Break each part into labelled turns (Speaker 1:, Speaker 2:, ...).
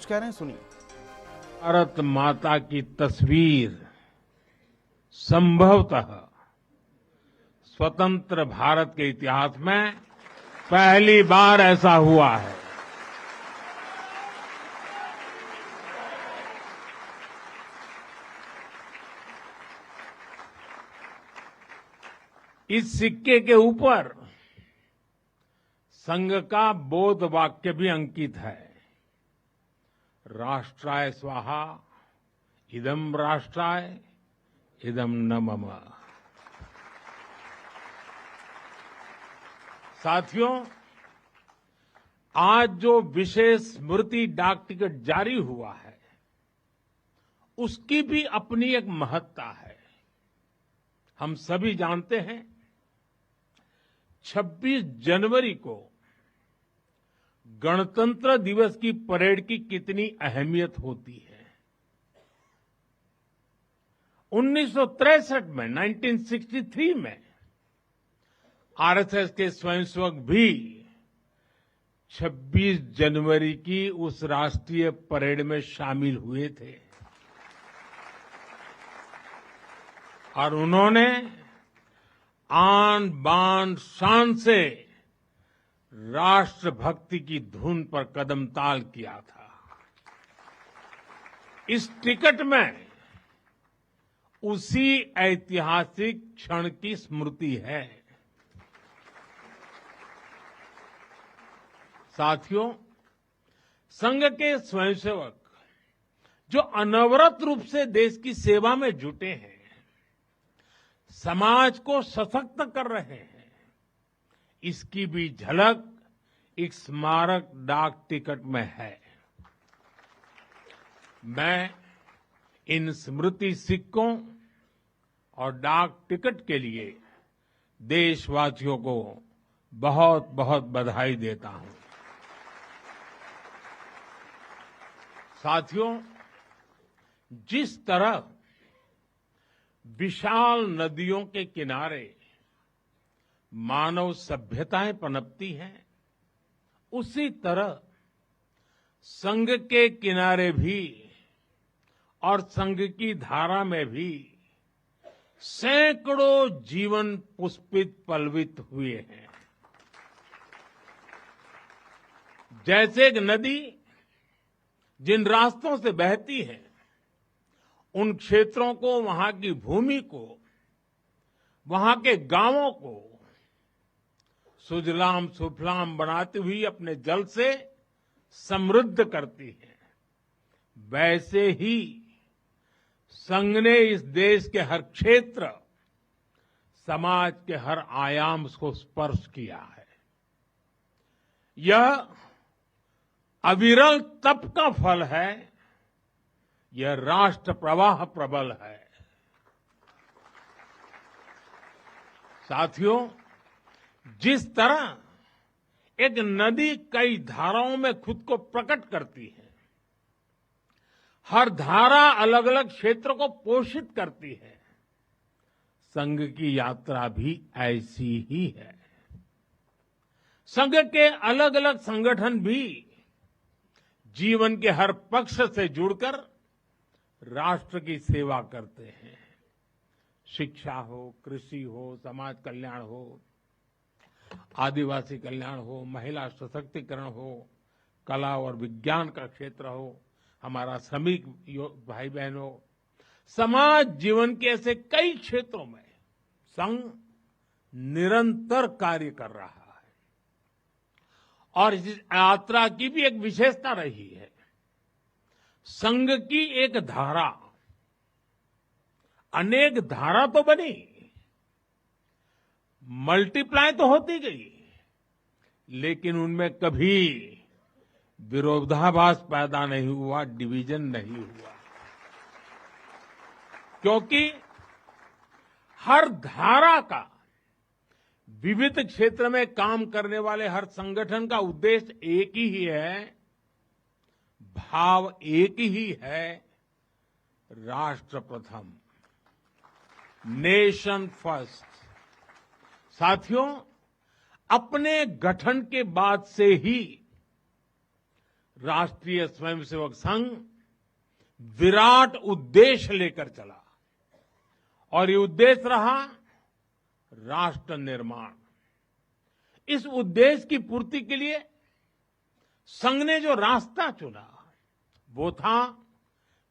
Speaker 1: कह रहे हैं, सुनिए।
Speaker 2: भारत माता की तस्वीर संभवतः स्वतंत्र भारत के इतिहास में पहली बार ऐसा हुआ है। इस सिक्के के ऊपर संघ का बोध वाक्य भी अंकित है। राष्ट्राय स्वाहा इदं राष्ट्राय इदं न मम। साथियों, आज जो विशेष स्मृति डाक टिकट जारी हुआ है, उसकी भी अपनी एक महत्ता है। हम सभी जानते हैं 26 जनवरी को गणतंत्र दिवस की परेड की कितनी अहमियत होती है। 1963 में 1963 में आरएसएस के स्वयंसेवक भी 26 जनवरी की उस राष्ट्रीय परेड में शामिल हुए थे और उन्होंने आन बान शान से राष्ट्रभक्ति की धुन पर कदम ताल किया था। इस टिकट में उसी ऐतिहासिक क्षण की स्मृति है। साथियों, संघ के स्वयंसेवक जो अनवरत रूप से देश की सेवा में जुटे हैं, समाज को सशक्त कर रहे हैं, इसकी भी झलक एक स्मारक डाक टिकट में है। मैं इन स्मृति सिक्कों और डाक टिकट के लिए देशवासियों को बहुत बहुत बधाई देता हूं। साथियों, जिस तरह विशाल नदियों के किनारे मानव सभ्यताएं पनपती हैं, उसी तरह संघ के किनारे भी और संघ की धारा में भी सैकड़ों जीवन पुष्पित पल्वित हुए हैं। जैसे एक नदी जिन रास्तों से बहती है, उन क्षेत्रों को, वहां की भूमि को, वहां के गांवों को सुजलाम सुफलाम बनाती हुई अपने जल से समृद्ध करती है, वैसे ही संघ ने इस देश के हर क्षेत्र, समाज के हर आयाम को स्पर्श किया है। यह अविरल तप का फल है, यह राष्ट्र प्रवाह प्रबल है। साथियों, जिस तरह एक नदी कई धाराओं में खुद को प्रकट करती है, हर धारा अलग अलग क्षेत्र को पोषित करती है, संघ की यात्रा भी ऐसी ही है। संघ के अलग अलग संगठन भी जीवन के हर पक्ष से जुड़कर राष्ट्र की सेवा करते हैं। शिक्षा हो, कृषि हो, समाज कल्याण हो, आदिवासी कल्याण हो, महिला सशक्तिकरण हो, कला और विज्ञान का क्षेत्र हो, हमारा श्रमिक भाई बहन हो, समाज जीवन के ऐसे कई क्षेत्रों में संघ निरंतर कार्य कर रहा है। और इस यात्रा की भी एक विशेषता रही है। संघ की एक धारा अनेक धारा तो बनी, मल्टीप्लाई तो होती गई, लेकिन उनमें कभी विरोधाभास पैदा नहीं हुआ, डिवीजन नहीं हुआ, क्योंकि हर धारा का विविध क्षेत्र में काम करने वाले हर संगठन का उद्देश्य एक ही है, भाव एक ही है, राष्ट्र प्रथम, नेशन फर्स्ट। साथियों, अपने गठन के बाद से ही राष्ट्रीय स्वयंसेवक संघ विराट उद्देश्य लेकर चला और ये उद्देश्य रहा राष्ट्र निर्माण। इस उद्देश्य की पूर्ति के लिए संघ ने जो रास्ता चुना वो था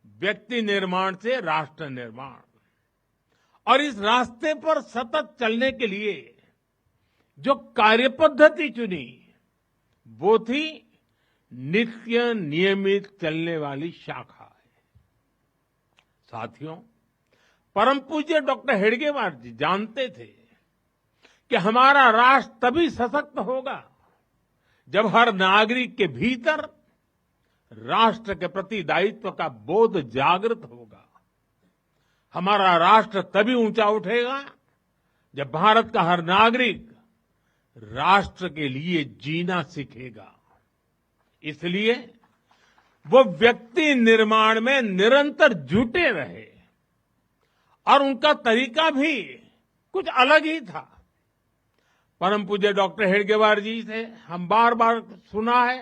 Speaker 2: व्यक्ति निर्माण से राष्ट्र निर्माण। और इस रास्ते पर सतत चलने के लिए जो कार्यपद्धति चुनी वो थी नित्य नियमित चलने वाली शाखा है। साथियों, परम पूज्य डॉक्टर हेडगेवार जी जानते थे कि हमारा राष्ट्र तभी सशक्त होगा जब हर नागरिक के भीतर राष्ट्र के प्रति दायित्व का बोध जागृत होगा। हमारा राष्ट्र तभी ऊंचा उठेगा जब भारत का हर नागरिक राष्ट्र के लिए जीना सीखेगा। इसलिए वो व्यक्ति निर्माण में निरंतर जुटे रहे और उनका तरीका भी कुछ अलग ही था। परम पूज्य डॉक्टर हेडगेवार जी से हम बार बार सुना है,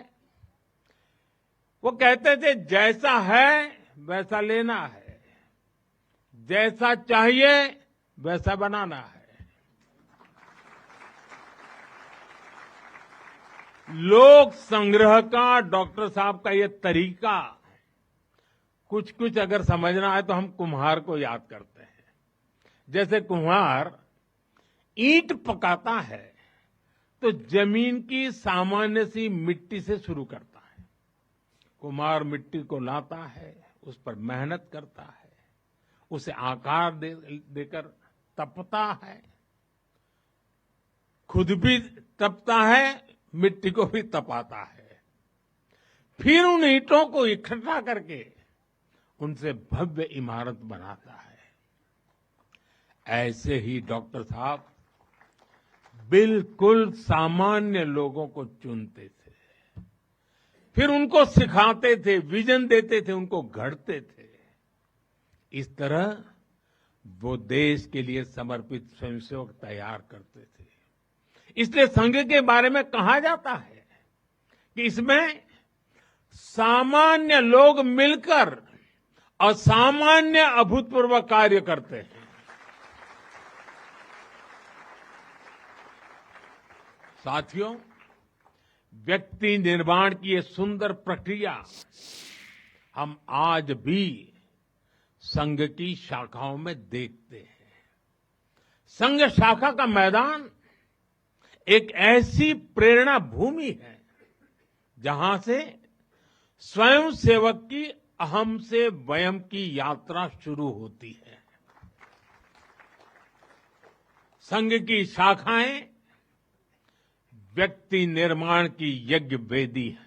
Speaker 2: वो कहते थे जैसा है वैसा लेना है, जैसा चाहिए वैसा बनाना है। लोक संग्रह का डॉक्टर साहब का ये तरीका कुछ कुछ अगर समझना है तो हम कुम्हार को याद करते हैं। जैसे कुम्हार ईंट पकाता है तो जमीन की सामान्य सी मिट्टी से शुरू करता है। कुम्हार मिट्टी को लाता है, उस पर मेहनत करता है, उसे आकार देकर तपता है, खुद भी तपता है, मिट्टी को भी तपाता है, फिर उन ईंटों को इकट्ठा करके उनसे भव्य इमारत बनाता है। ऐसे ही डॉक्टर साहब बिल्कुल सामान्य लोगों को चुनते थे, फिर उनको सिखाते थे, विजन देते थे, उनको गढ़ते थे। इस तरह वो देश के लिए समर्पित स्वयंसेवक तैयार करते थे। इसलिए संघ के बारे में कहा जाता है कि इसमें सामान्य लोग मिलकर असामान्य अभूतपूर्व कार्य करते हैं। साथियों, व्यक्ति निर्माण की ये सुंदर प्रक्रिया हम आज भी संघ की शाखाओं में देखते हैं। संघ शाखा का मैदान एक ऐसी प्रेरणा भूमि है जहां से स्वयं सेवक की अहम से वयम की यात्रा शुरू होती है। संघ की शाखाएं व्यक्ति निर्माण की यज्ञ वेदी है।